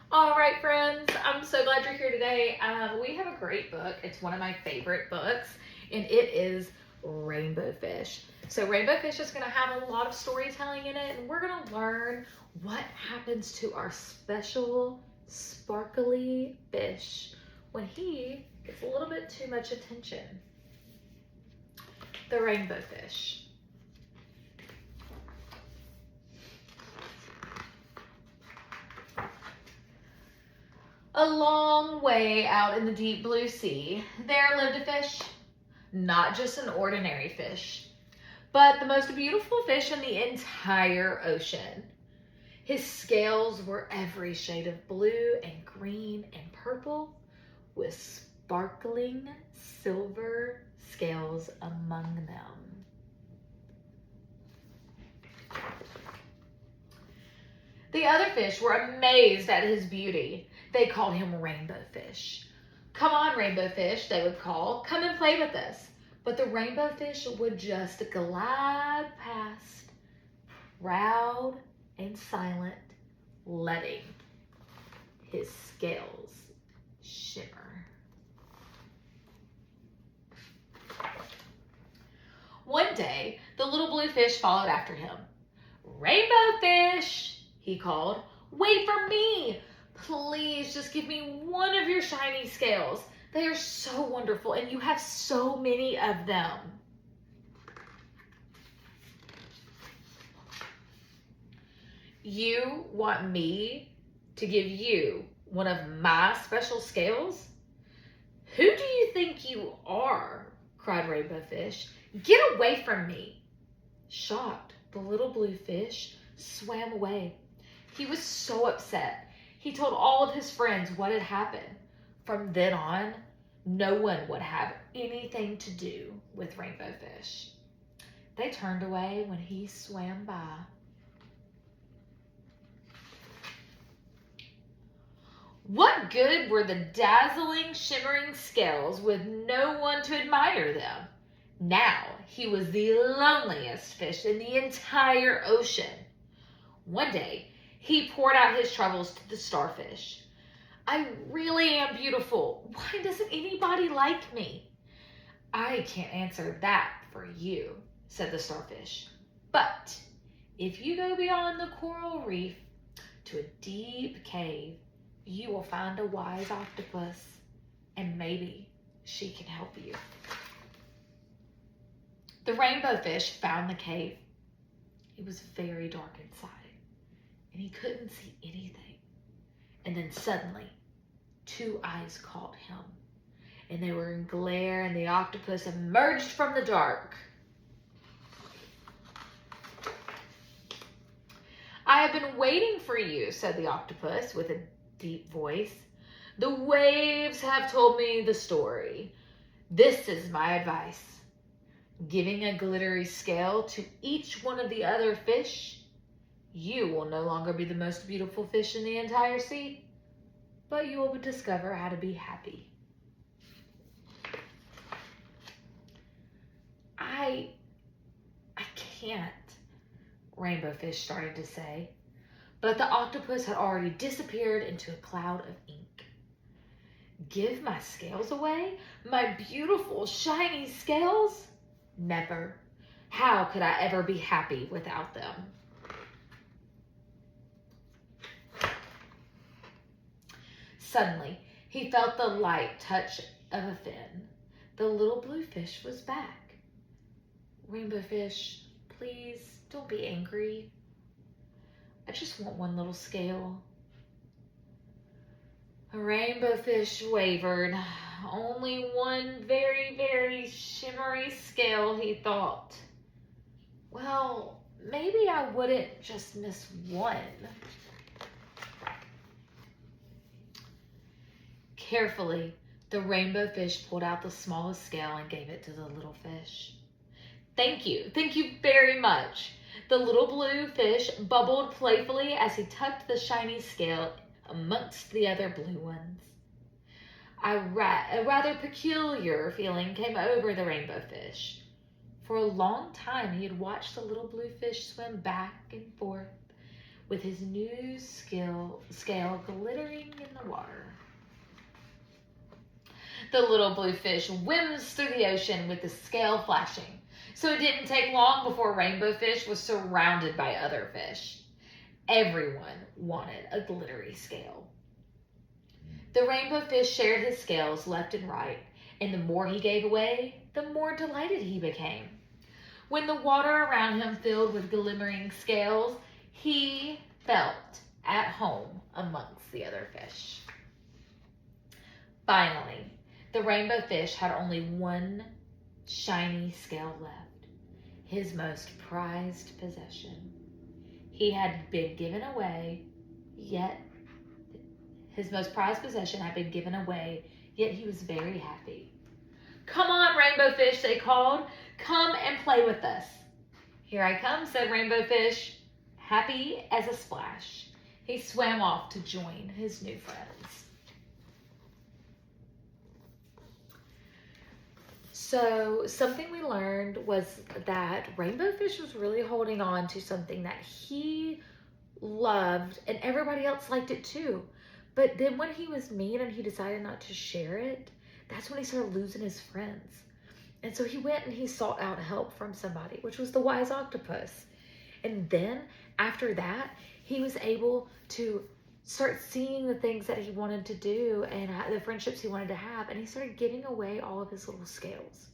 All right, friends, I'm so glad you're here today. We have a great book. It's one of my favorite books, and it is Rainbow Fish. So, Rainbow Fish is going to have a lot of storytelling in it, and we're going to learn what happens to our special, sparkly fish when he gets a little bit too much attention. The Rainbow Fish. A long way out in the deep blue sea, there lived a fish. Not just an ordinary fish, but the most beautiful fish in the entire ocean. His scales were every shade of blue and green and purple, with sparkling silver scales among them. The other fish were amazed at his beauty. They called him Rainbow Fish. "Come on, Rainbow Fish," they would call. "Come and play with us." But the Rainbow Fish would just glide past, proud and silent, letting his scales shimmer. One day, the little blue fish followed after him. "Rainbow Fish," he called, "wait for me. Please just give me one of your shiny scales. They are so wonderful, and you have so many of them." "You want me to give you one of my special scales? Who do you think you are?" cried Rainbow Fish. "Get away from me." Shocked, the little blue fish swam away. He was so upset. He told all of his friends what had happened. From then on, no one would have anything to do with Rainbow Fish. They turned away when he swam by. What good were the dazzling, shimmering scales with no one to admire them? Now he was the loneliest fish in the entire ocean. One day, he poured out his troubles to the starfish. "I really am beautiful. Why doesn't anybody like me?" "I can't answer that for you," said the starfish. "But if you go beyond the coral reef to a deep cave, you will find a wise octopus, and maybe she can help you." The Rainbow Fish found the cave. It was very dark inside, and he couldn't see anything. And then suddenly, two eyes caught him, and they were in glare, and the octopus emerged from the dark. "I have been waiting for you," said the octopus with a deep voice. "The waves have told me the story. This is my advice. Giving a glittery scale to each one of the other fish, you will no longer be the most beautiful fish in the entire sea, but you will discover how to be happy." I can't," Rainbow Fish started to say, but the octopus had already disappeared into a cloud of ink. "Give my scales away? My beautiful, shiny scales? Never. How could I ever be happy without them?" Suddenly, he felt the light touch of a fin. The little blue fish was back. "Rainbow Fish, please don't be angry. I just want one little scale." Rainbow Fish wavered. Only one very, very shimmery scale, he thought. Well, maybe I wouldn't just miss one. Carefully, the Rainbow Fish pulled out the smallest scale and gave it to the little fish. Thank you very much." The little blue fish bubbled playfully as he tucked the shiny scale amongst the other blue ones. A rather peculiar feeling came over the Rainbow Fish. For a long time he had watched the little blue fish swim back and forth, with his new scale glittering in the water. The little blue fish whims through the ocean with the scale flashing. So it didn't take long before Rainbow Fish was surrounded by other fish. Everyone wanted a glittery scale. The Rainbow Fish shared his scales left and right, and the more he gave away, the more delighted he became. When the water around him filled with glimmering scales, he felt at home amongst the other fish. Finally, the Rainbow Fish had only one shiny scale left, his most prized possession. He had been given away, yet his most prized possession had been given away, yet he was very happy. "Come on, Rainbow Fish," they called. "Come and play with us." "Here I come," said Rainbow Fish, happy as a splash. He swam off to join his new friends. So something we learned was that Rainbow Fish was really holding on to something that he loved, and everybody else liked it too. But then when he was mean and he decided not to share it, that's when he started losing his friends. And so he went and he sought out help from somebody, which was the wise octopus. And then after that, he was able to start seeing the things that he wanted to do and the friendships he wanted to have. And he started giving away all of his little scales.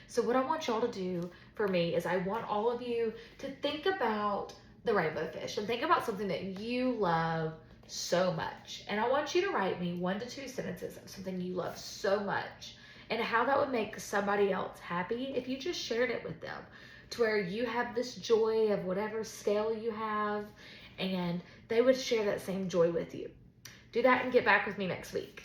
So what I want y'all to do for me is I want all of you to think about the Rainbow Fish and think about something that you love so much. And I want you to write me 1 to 2 sentences of something you love so much and how that would make somebody else happy if you just shared it with them, to where you have this joy of whatever scale you have and they would share that same joy with you. Do that and get back with me next week.